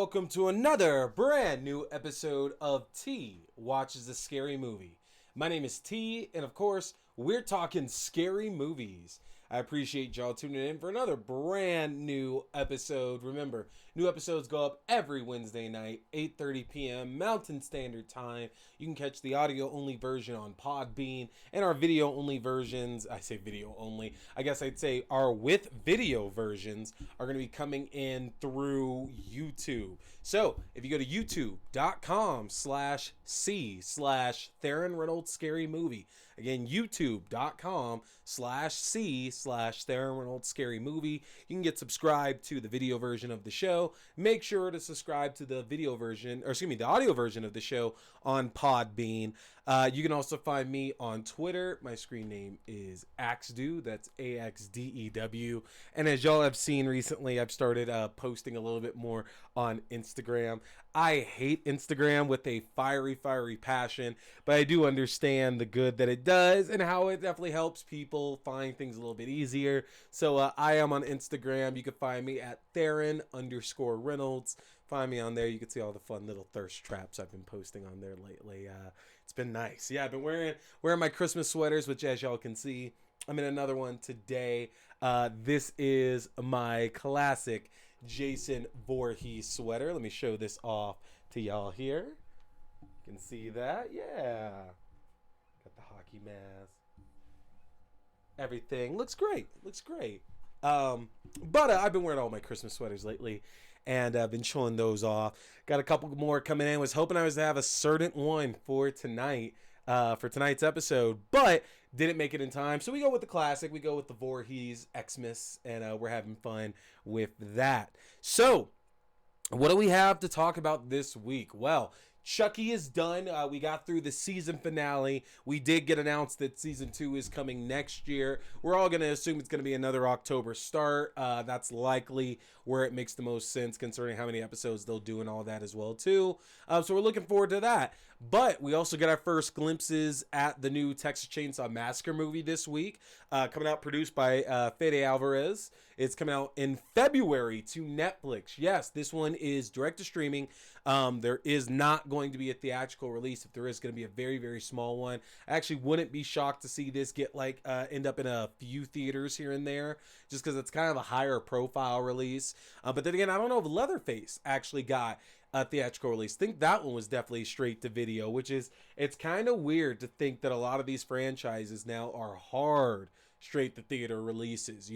welcome to another brand new episode of T Watches a Scary Movie. My name is T, and of course, we're talking scary movies. I appreciate y'all tuning in for another brand new episode. Remember, new episodes go up every Wednesday night, 8:30 p.m. Mountain Standard Time. You can catch the audio-only version on Podbean, and our video-only versions, I say video-only, I guess I'd say our with video versions are going to be coming in through YouTube. So, if you go to youtube.com/C/Theron Reynolds Scary Movie, again, youtube.com/C/Theron Reynolds Scary Movie. You can get subscribed to the video version of the show. Make sure to subscribe to the video version, or excuse me, the audio version of the show on Podbean. You can also find me on Twitter. My screen name is Axdew. That's AXDEW. And as y'all have seen recently, I've started posting a little bit more on Instagram. I hate Instagram with a fiery passion, but I do understand the good that it does and how it definitely helps people find things a little bit easier. So I am on Instagram. You can find me at Theron_Reynolds. Find me on there. You can see all the fun little thirst traps I've been posting on there lately. It's been nice. Yeah, I've been wearing my Christmas sweaters, which as y'all can see, I'm in another one today. This is my classic Jason Voorhees sweater. Let me show this off to y'all here. You can see that. Yeah. Got the hockey mask. Everything looks great. But I've been wearing all my Christmas sweaters lately, and I've been showing those off. Got a couple more coming in. Was hoping I was to have a certain one for tonight, for tonight's episode, but didn't make it in time. So we go with the classic. We go with the Voorhees Xmas, and we're having fun with that. So, what do we have to talk about this week? Well, Chucky is done. We got through the season finale. We did get announced that season 2 is coming next year. We're all going to assume it's going to be another October start. That's likely where it makes the most sense concerning how many episodes they'll do and all that as well too. So we're looking forward to that. But we also get our first glimpses at the new Texas Chainsaw Massacre movie this week. Coming out, produced by Fede Alvarez. It's coming out in February to Netflix. Yes, this one is direct to streaming. There is not going to be a theatrical release. If there is, going to be a very small one. I actually wouldn't be shocked to see this get end up in a few theaters here and there, just because it's kind of a higher profile release. But then again, I don't know if Leatherface actually got a theatrical release. I think that one was definitely straight to video, which is, it's kind of weird to think that a lot of these franchises now are hard straight to theater releases,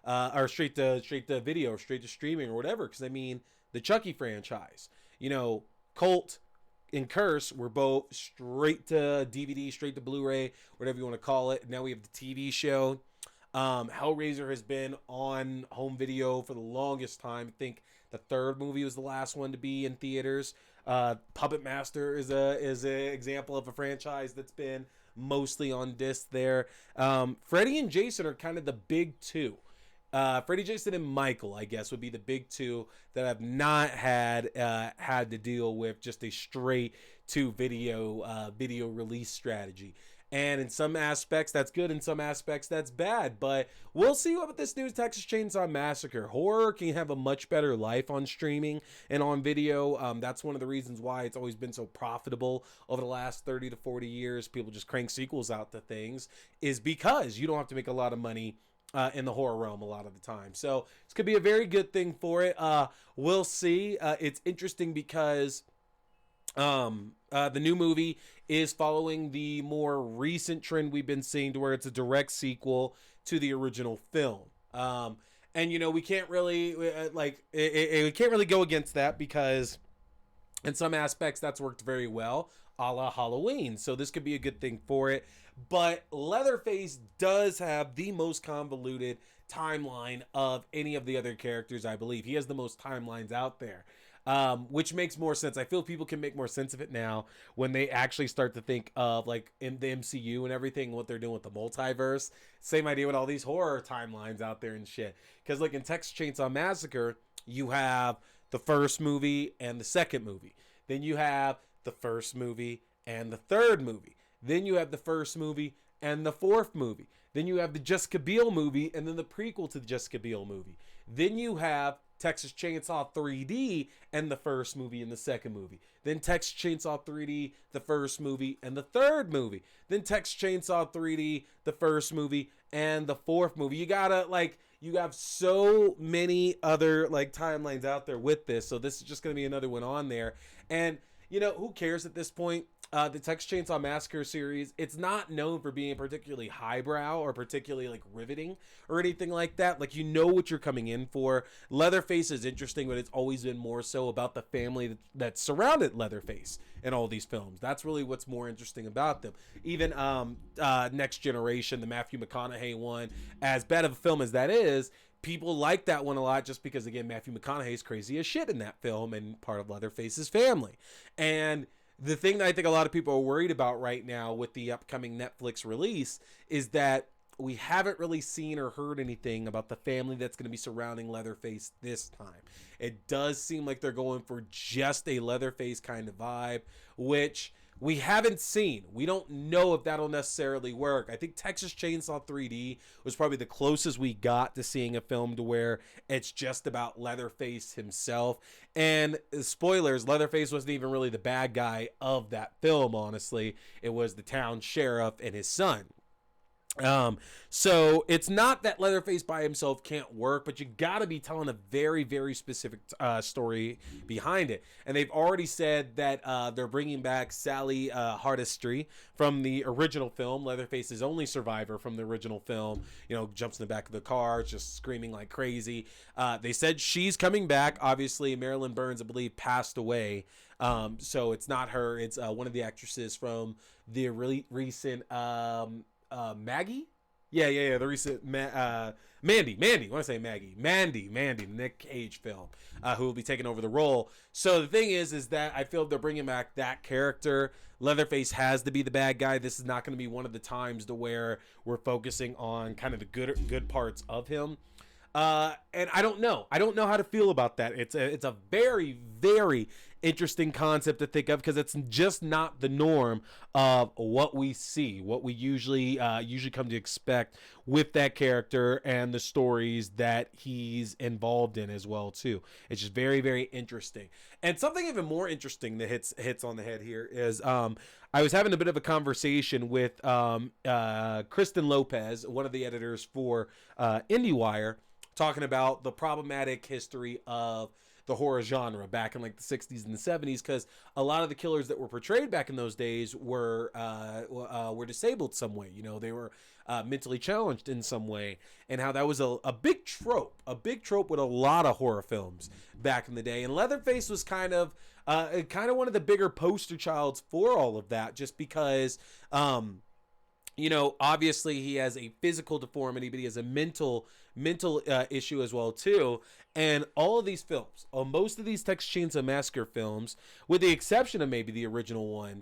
or straight to video, or straight to streaming, or whatever. Because I mean, the Chucky franchise, Cult and Curse were both straight to DVD, straight to Blu-ray, whatever you want to call it. Now we have the TV show. Hellraiser has been on home video for the longest time. I think the third movie was the last one to be in theaters. Puppet Master is an example of a franchise that's been mostly on disc there. Freddy and Jason are kind of the big two. Freddy, Jason, and Michael, I guess, would be the big two that I've not had to deal with just a straight to video release strategy. And in some aspects, that's good. In some aspects, that's bad. But we'll see what with this new Texas Chainsaw Massacre. Horror can have a much better life on streaming and on video. That's one of the reasons why it's always been so profitable over the last 30 to 40 years. People just crank sequels out to things, is because you don't have to make a lot of money in the horror realm a lot of the time. So this could be a very good thing for it. We'll see. It's interesting because the new movie is following the more recent trend we've been seeing, to where it's a direct sequel to the original film. And we can't really we can't really go against that, because in some aspects that's worked very well, a la Halloween. So this could be a good thing for it. But Leatherface does have the most convoluted timeline of any of the other characters, I believe. He has the most timelines out there, which makes more sense. I feel people can make more sense of it now when they actually start to think of, in the MCU and everything, what they're doing with the multiverse. Same idea with all these horror timelines out there and shit. Because in Texas Chainsaw Massacre, you have the first movie and the second movie. Then you have the first movie and the third movie. Then you have the first movie and the fourth movie. Then you have the Jessica Biel movie and then the prequel to the Jessica Biel movie. Then you have Texas Chainsaw 3D and the first movie and the second movie. Then Texas Chainsaw 3D, the first movie and the third movie. Then Texas Chainsaw 3D, the first movie and the fourth movie. You gotta, like, you have so many other, like, timelines out there with this. So this is just gonna be another one on there. And, you know, who cares at this point? The Texas Chainsaw Massacre series, it's not known for being particularly highbrow or particularly, like, riveting or anything like that. Like, you know what you're coming in for. Leatherface is interesting, but it's always been more so about the family that surrounded Leatherface in all these films. That's really what's more interesting about them. Even Next Generation, the Matthew McConaughey one, as bad of a film as that is, people like that one a lot just because, again, Matthew McConaughey's crazy as shit in that film and part of Leatherface's family. And the thing that I think a lot of people are worried about right now with the upcoming Netflix release is that we haven't really seen or heard anything about the family that's going to be surrounding Leatherface this time. It does seem like they're going for just a Leatherface kind of vibe, which we haven't seen. We don't know if that'll necessarily work. I think Texas Chainsaw 3D was probably the closest we got to seeing a film to where it's just about Leatherface himself. And spoilers, Leatherface wasn't even really the bad guy of that film, honestly. It was the town sheriff and his son. So it's not that Leatherface by himself can't work, but you gotta be telling a very, very specific story behind it. And they've already said that they're bringing back Sally Hardesty from the original film. Leatherface's only survivor from the original film, you know, jumps in the back of the car, just screaming like crazy. They said she's coming back. Obviously, Marilyn Burns, I believe, passed away. So it's not her. It's one of the actresses from the really recent Maggie? Yeah, the recent Mandy, I want to say Maggie. Mandy, the Nick Cage film, who will be taking over the role. So the thing is that I feel they're bringing back that character. Leatherface has to be the bad guy. This is not going to be one of the times to where we're focusing on kind of the good parts of him. And I don't know how to feel about that. It's a very, very interesting concept to think of because it's just not the norm of what we see, what we usually come to expect with that character and the stories that he's involved in as well too. It's just very, very interesting. And something even more interesting that hits on the head here is I was having a bit of a conversation with Kristen Lopez, one of the editors for IndieWire, talking about the problematic history of the horror genre back in like the 60s and the 70s, because a lot of the killers that were portrayed back in those days were disabled some way. You know, they were mentally challenged in some way, and how that was a big trope with a lot of horror films back in the day. And Leatherface was kind of one of the bigger poster childs for all of that, just because you know, obviously he has a physical deformity, but he has a mental issue as well too. And all of these films, most of these Texas Chainsaw Massacre films, with the exception of maybe the original one,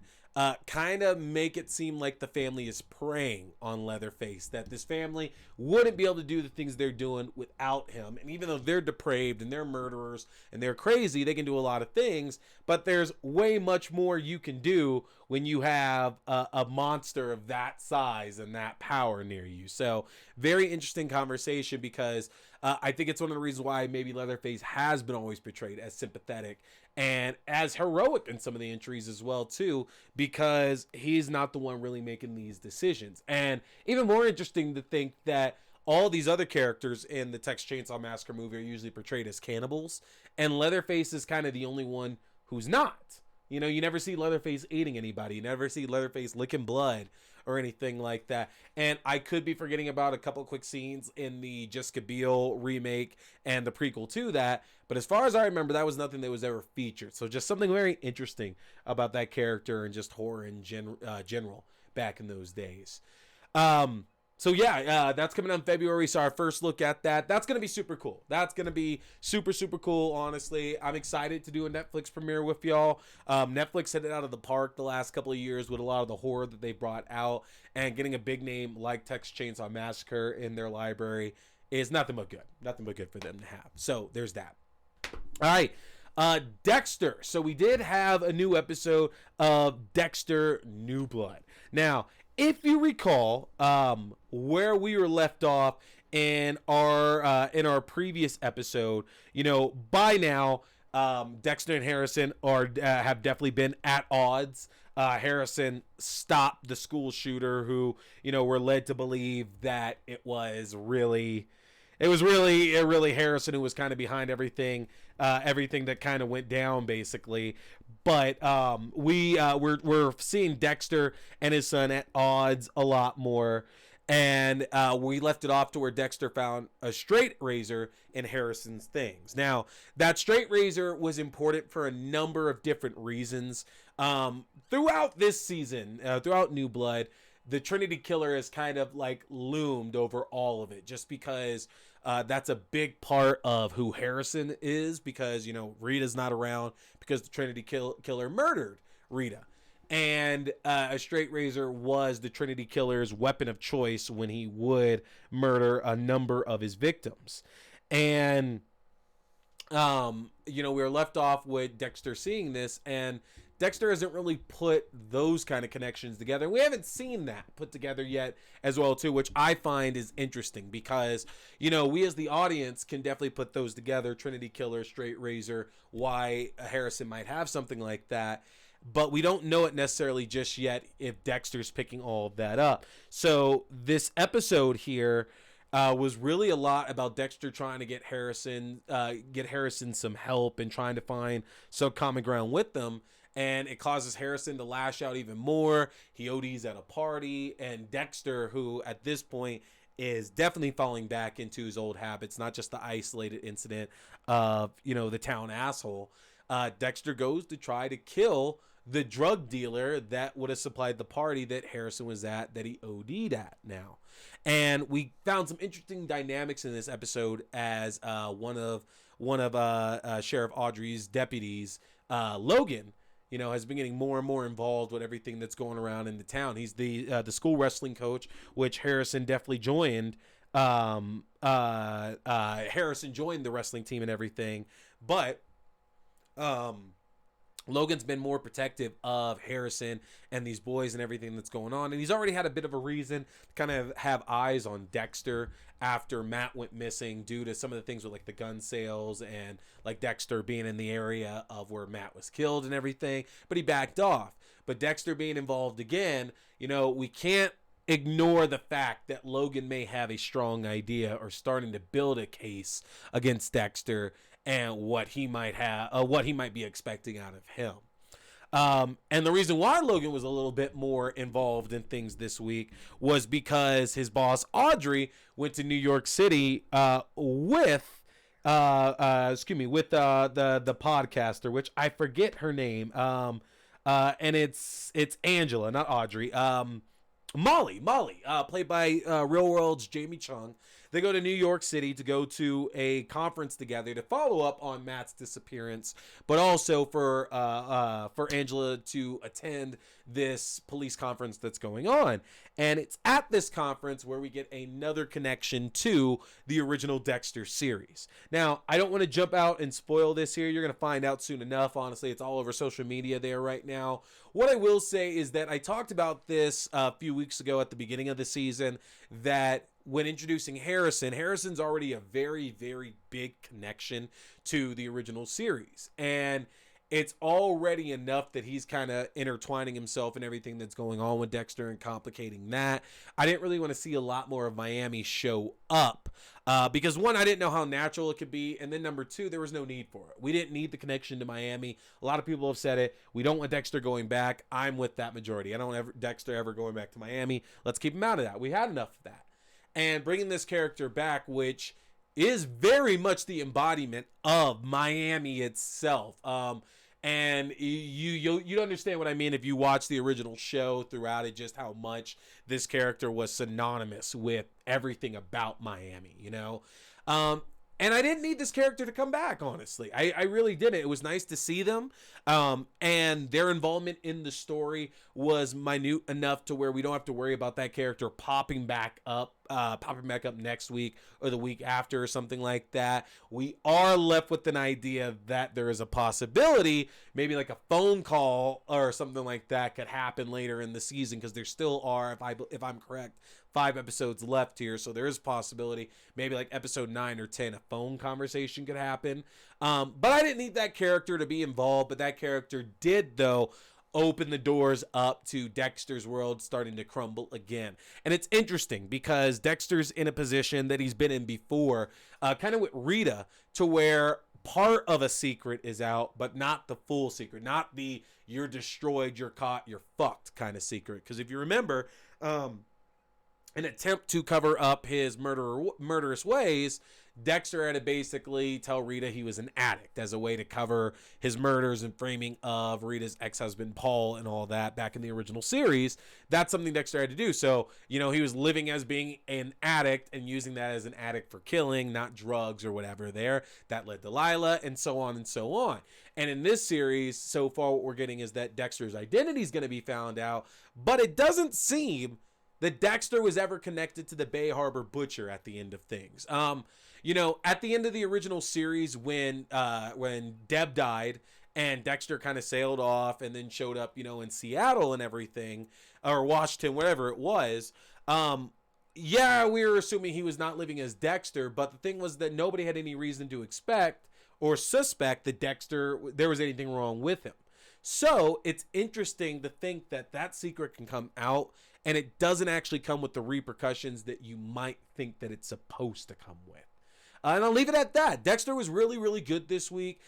kind of make it seem like the family is preying on Leatherface, that this family wouldn't be able to do the things they're doing without him. And even though they're depraved and they're murderers and they're crazy, they can do a lot of things, but there's way much more you can do when you have a monster of that size and that power near you. So very interesting conversation, because I think it's one of the reasons why maybe Leatherface has been always portrayed as sympathetic and as heroic in some of the entries as well too, because he's not the one really making these decisions. And even more interesting to think that all these other characters in the Texas Chainsaw Massacre movie are usually portrayed as cannibals, and Leatherface is kind of the only one who's not. You know, you never see Leatherface eating anybody. You never see Leatherface licking blood or anything like that. And I could be forgetting about a couple quick scenes in the Jessica Biel remake and the prequel to that, but as far as I remember, that was nothing that was ever featured. So just something very interesting about that character and just horror in general back in those days. So yeah, that's coming out in February. So our first look at that. That's going to be super cool. That's going to be super, super cool, honestly. I'm excited to do a Netflix premiere with y'all. Netflix hit it out of the park the last couple of years with a lot of the horror that they brought out. And getting a big name like Texas Chainsaw Massacre in their library is nothing but good. Nothing but good for them to have. So there's that. All right. Dexter. So we did have a new episode of Dexter New Blood. Now, if you recall, where we were left off in our previous episode, by now, Dexter and Harrison are have definitely been at odds. Harrison stopped the school shooter, who were led to believe that it was really Harrison who was kind of behind everything that kind of went down, basically. But we're seeing Dexter and his son at odds a lot more. And we left it off to where Dexter found a straight razor in Harrison's things. Now, that straight razor was important for a number of different reasons. Throughout this season, throughout New Blood, the Trinity Killer has kind of like loomed over all of it, just because that's a big part of who Harrison is, because Rita's not around, because the Trinity Killer murdered Rita. And a straight razor was the Trinity Killer's weapon of choice when he would murder a number of his victims. And we were left off with Dexter seeing this, and Dexter hasn't really put those kind of connections together. We haven't seen that put together yet as well, too, which I find is interesting, because, we as the audience can definitely put those together. Trinity Killer, straight razor, why Harrison might have something like that. But we don't know it necessarily just yet if Dexter's picking all of that up. So this episode here was really a lot about Dexter trying to get Harrison some help and trying to find some common ground with them. And it causes Harrison to lash out even more. He ODs at a party. And Dexter, who at this point is definitely falling back into his old habits, not just the isolated incident of, the town asshole. Dexter goes to try to kill the drug dealer that would have supplied the party that Harrison was at, that he OD'd at now. And we found some interesting dynamics in this episode as one of Sheriff Audrey's deputies, Logan, has been getting more and more involved with everything that's going around in the town. He's the school wrestling coach, which Harrison definitely joined. Harrison joined the wrestling team and everything, but Logan's been more protective of Harrison and these boys and everything that's going on. And he's already had a bit of a reason to kind of have eyes on Dexter after Matt went missing, due to some of the things with like the gun sales and like Dexter being in the area of where Matt was killed and everything. But he backed off. But Dexter being involved again, we can't ignore the fact that Logan may have a strong idea or starting to build a case against Dexter and what he might be expecting out of him. And the reason why Logan was a little bit more involved in things this week was because his boss Audrey went to New York City with the podcaster, which I forget her name. And it's Angela, not Audrey. Molly, played by Real World's Jamie Chung. They go to New York City to go to a conference together to follow up on Matt's disappearance, but also for Angela to attend this police conference that's going on. And it's at this conference where we get another connection to the original Dexter series. Now, I don't want to jump out and spoil this here. You're going to find out soon enough. Honestly, it's all over social media there right now. What I will say is that I talked about this a few weeks ago at the beginning of the season, that when introducing Harrison's already a very, very big connection to the original series. And it's already enough that he's kind of intertwining himself in everything that's going on with Dexter and complicating that. I didn't really want to see a lot more of Miami show up because, one, I didn't know how natural it could be. And then number two, there was no need for it. We didn't need the connection to Miami. A lot of people have said it. We don't want Dexter going back. I'm with that majority. I don't want Dexter ever going back to Miami. Let's keep him out of that. We had enough of that. And bringing this character back, which is very much the embodiment of Miami itself. And you understand what I mean if you watch the original show throughout it, just how much this character was synonymous with everything about Miami, And I didn't need this character to come back, honestly. I really didn't. It was nice to see them. And their involvement in the story was minute enough to where we don't have to worry about that character popping back up popping back up next week or the week after or something like that, we are left with an idea that there is a possibility maybe like a phone call or something like that could happen later in the season, because there still are, if I'm correct, 5 episodes left here, so there is a possibility maybe like episode 9 or 10 a phone conversation could happen. But I didn't need that character to be involved, but that character did, though, open the doors up to Dexter's world starting to crumble again. And it's interesting because Dexter's in a position that he's been in before, kind of with Rita, to where part of a secret is out, but not the full secret, not the you're destroyed, you're caught, you're fucked kind of secret. Because if you remember, an attempt to cover up his murderous ways, Dexter had to basically tell Rita he was an addict as a way to cover his murders and framing of Rita's ex-husband Paul and all that back in the original series. That's something Dexter had to do. So, he was living as being an addict and using that as an addict for killing, not drugs or whatever there. That led to Lila and so on and so on. And in this series, so far what we're getting is that Dexter's identity is going to be found out, but it doesn't seem that Dexter was ever connected to the Bay Harbor Butcher at the end of things. At the end of the original series, when Deb died and Dexter kind of sailed off and then showed up, in Seattle and everything, or Washington, whatever it was. We were assuming he was not living as Dexter, but the thing was that nobody had any reason to expect or suspect that there was anything wrong with him. So it's interesting to think that that secret can come out and it doesn't actually come with the repercussions that you might think that it's supposed to come with. And I'll leave it at that. Dexter was really, really good this week.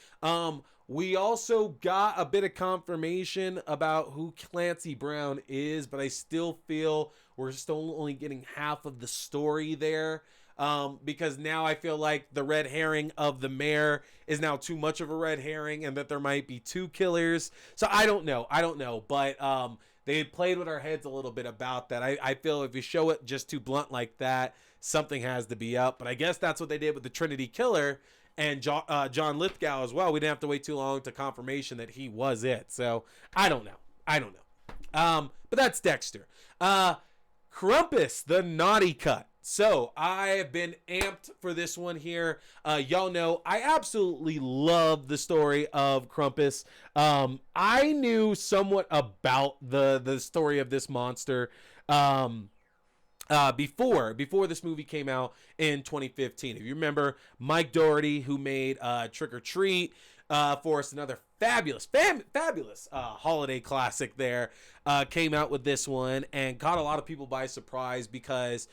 We also got a bit of confirmation about who Clancy Brown is, but I still feel we're still only getting half of the story there. Because now I feel like the red herring of the mayor is now too much of a red herring and that there might be 2 killers. So I don't know. But they played with our heads a little bit about that. I feel if you show it just too blunt like that, something has to be up. But I guess that's what they did with the Trinity Killer and John Lithgow as well. We didn't have to wait too long to confirmation that he was it. So I don't know. But that's Dexter. Krampus, the naughty cut. So I have been amped for this one here. Y'all know I absolutely love the story of Krampus. I knew somewhat about the story of this monster before this movie came out in 2015. If you remember, Mike Dougherty, who made Trick or Treat for us, another fabulous holiday classic there, came out with this one and caught a lot of people by surprise because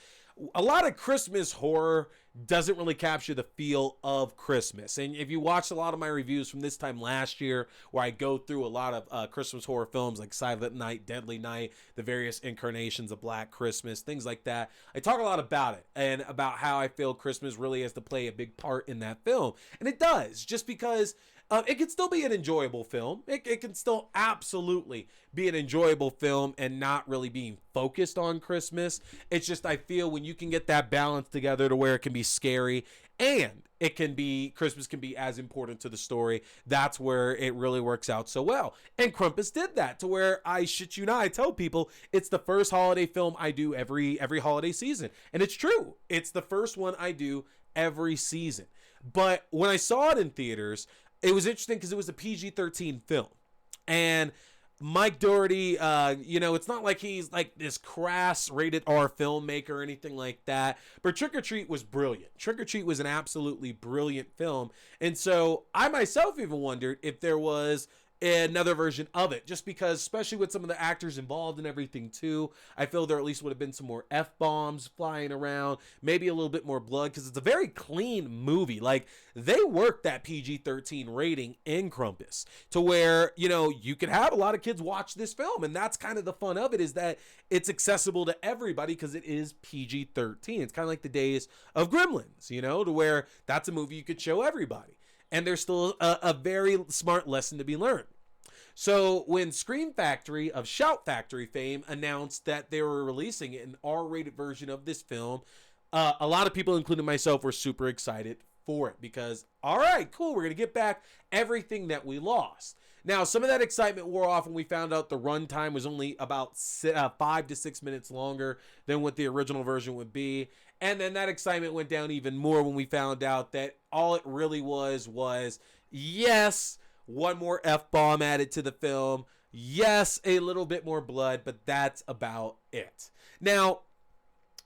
a lot of Christmas horror doesn't really capture the feel of Christmas. And if you watched a lot of my reviews from this time last year, where I go through a lot of Christmas horror films like Silent Night, Deadly Night, the various incarnations of Black Christmas, things like that, I talk a lot about it and about how I feel Christmas really has to play a big part in that film. And it does, just because it can still be an enjoyable film. It can still absolutely be an enjoyable film and not really being focused on Christmas. It's just, I feel when you can get that balance together to where it can be scary and Christmas can be as important to the story, that's where it really works out so well. And Krampus did that to where, I shit you not, I tell people it's the first holiday film I do every holiday season. And it's true. It's the first one I do every season. But when I saw it in theaters, it was interesting because it was a PG-13 film. And Mike Dougherty, it's not like he's like this crass rated R filmmaker or anything like that. But Trick or Treat was brilliant. Trick or Treat was an absolutely brilliant film. And so I myself even wondered if there was another version of it, just because, especially with some of the actors involved and everything too, I feel there at least would have been some more F-bombs flying around, maybe a little bit more blood, because it's a very clean movie. Like, they worked that PG-13 rating in Krampus to where, you could have a lot of kids watch this film, and that's kind of the fun of it, is that it's accessible to everybody because it is PG-13. It's kind of like the days of Gremlins, to where that's a movie you could show everybody. And there's still a very smart lesson to be learned. So when Scream Factory of Shout Factory fame announced that they were releasing an R-rated version of this film, a lot of people, including myself, were super excited for it because, all right, cool, we're going to get back everything that we lost. Now, some of that excitement wore off when we found out the runtime was only about 5 to 6 minutes longer than what the original version would be. And then that excitement went down even more when we found out that all it really was, yes, one more F-bomb added to the film. Yes, a little bit more blood, but that's about it. Now,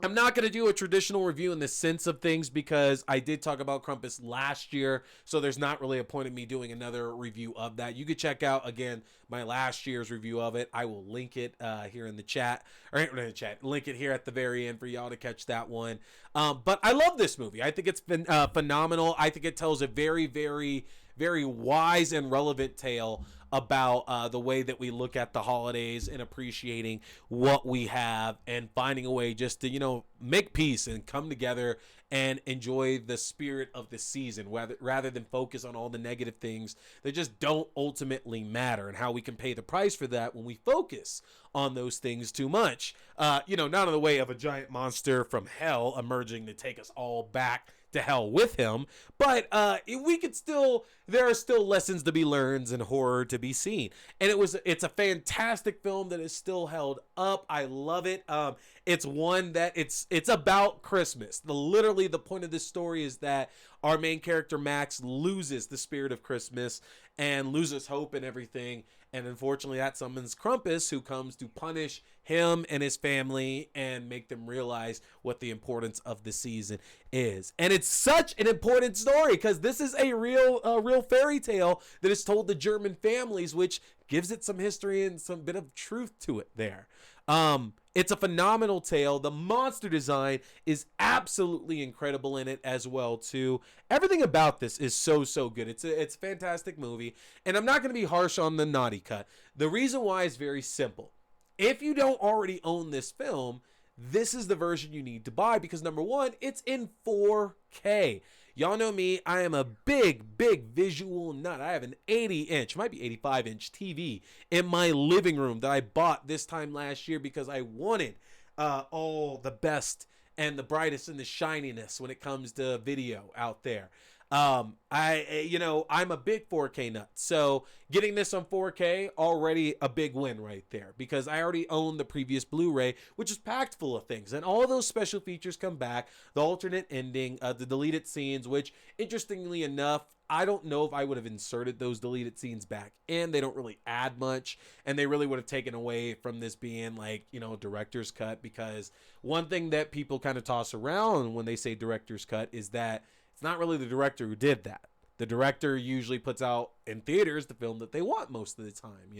I'm not going to do a traditional review in the sense of things because I did talk about Krampus last year, so there's not really a point of me doing another review of that. You could check out, again, my last year's review of it. I will link it here in the chat, or in the chat, link it here at the very end for y'all to catch that one. But I love this movie. I think it's been phenomenal. I think it tells a very, very, very wise and relevant tale about the way that we look at the holidays and appreciating what we have and finding a way just to, make peace and come together and enjoy the spirit of the season rather than focus on all the negative things that just don't ultimately matter, and how we can pay the price for that when we focus on those things too much. Not in the way of a giant monster from hell emerging to take us all back to hell with him, but there are still lessons to be learned and horror to be seen, and it's a fantastic film that is still held up. I love it. It's one that it's about Christmas. Literally the point of this story is that our main character Max loses the spirit of Christmas and loses hope and everything, and unfortunately that summons Krampus, who comes to punish him and his family and make them realize what the importance of the season is. And it's such an important story because this is a real fairy tale that is told to German families, which gives it some history and some bit of truth to it there. It's a phenomenal tale. The monster design is absolutely incredible in it as well too. Everything about this is so good. It's a fantastic movie, and I'm not going to be harsh on the naughty cut. The reason why is very simple. If you don't already own this film, this is the version you need to buy because, number one, it's in 4K. Y'all know me, I am a big visual nut. I have an 80-inch, might be 85-inch TV in my living room that I bought this time last year because I wanted all the best and the brightest and the shininess when it comes to video out there. I'm a big 4K nut, so getting this on 4K already a big win right there because I already own the previous Blu-ray, which is packed full of things, and all those special features come back. The alternate ending, the deleted scenes, which interestingly enough, I don't know if I would have inserted those deleted scenes back in. They don't really add much, and they really would have taken away from this being like, director's cut, because one thing that people kind of toss around when they say director's cut is that it's not really the director who did that. The director usually puts out in theaters the film that they want most of the time,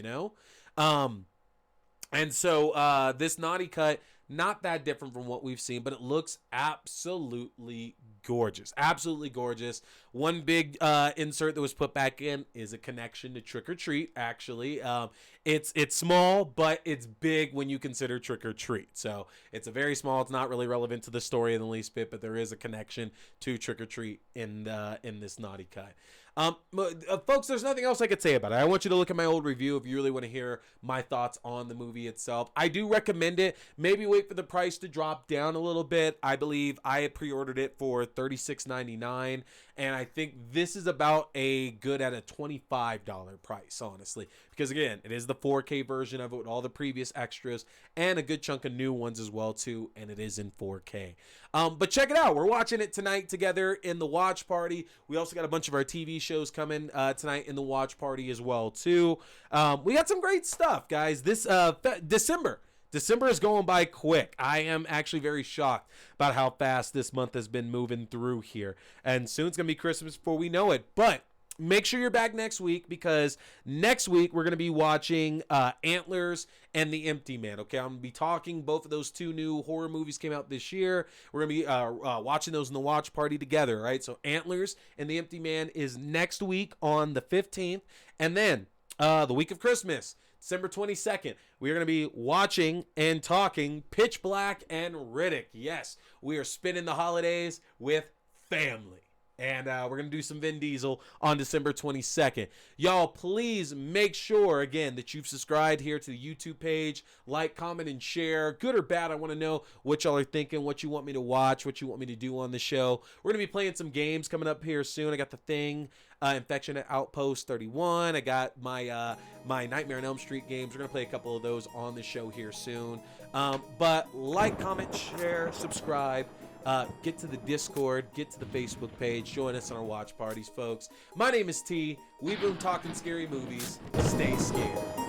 And so this naughty cut, not that different from what we've seen, but it looks absolutely gorgeous. Absolutely gorgeous. One big insert that was put back in is a connection to Trick or Treat, actually. It's small, but it's big when you consider Trick or Treat. So it's it's not really relevant to the story in the least bit, but there is a connection to Trick or Treat in this naughty cut. Folks, there's nothing else I could say about it. I want you to look at my old review if you really want to hear my thoughts on the movie itself. I do recommend it. Maybe wait for the price to drop down a little bit. I believe I had pre-ordered it for $36.99, and I think this is about a good at a $25 price, honestly, because again, it is the 4K version of it with all the previous extras and a good chunk of new ones as well too, and it is in 4K. But check it out. We're watching it tonight together in the watch party. We also got a bunch of our TV shows coming tonight in the watch party as well too. We got some great stuff, guys. This December is going by quick. I am actually very shocked about how fast this month has been moving through here. And soon it's going to be Christmas before we know it. But make sure you're back next week, because next week we're going to be watching Antlers and The Empty Man. Okay, I'm going to be talking. Both of those two new horror movies came out this year. We're going to be watching those in the watch party together, right? So Antlers and The Empty Man is next week on the 15th. And then the week of Christmas, December 22nd, we are going to be watching and talking Pitch Black and Riddick. Yes, we are spending the holidays with family. And we're going to do some Vin Diesel on December 22nd. Y'all, please make sure, again, that you've subscribed here to the YouTube page. Like, comment, and share. Good or bad, I want to know what y'all are thinking, what you want me to watch, what you want me to do on the show. We're going to be playing some games coming up here soon. I got The Thing Infection at Outpost 31. I got my my Nightmare on Elm Street games. We're gonna play a couple of those on the show here soon. But like, comment, share, subscribe. Get to the Discord, get to the Facebook page, join us on our watch parties, folks. My name is T. We've been talking scary movies. Stay scared.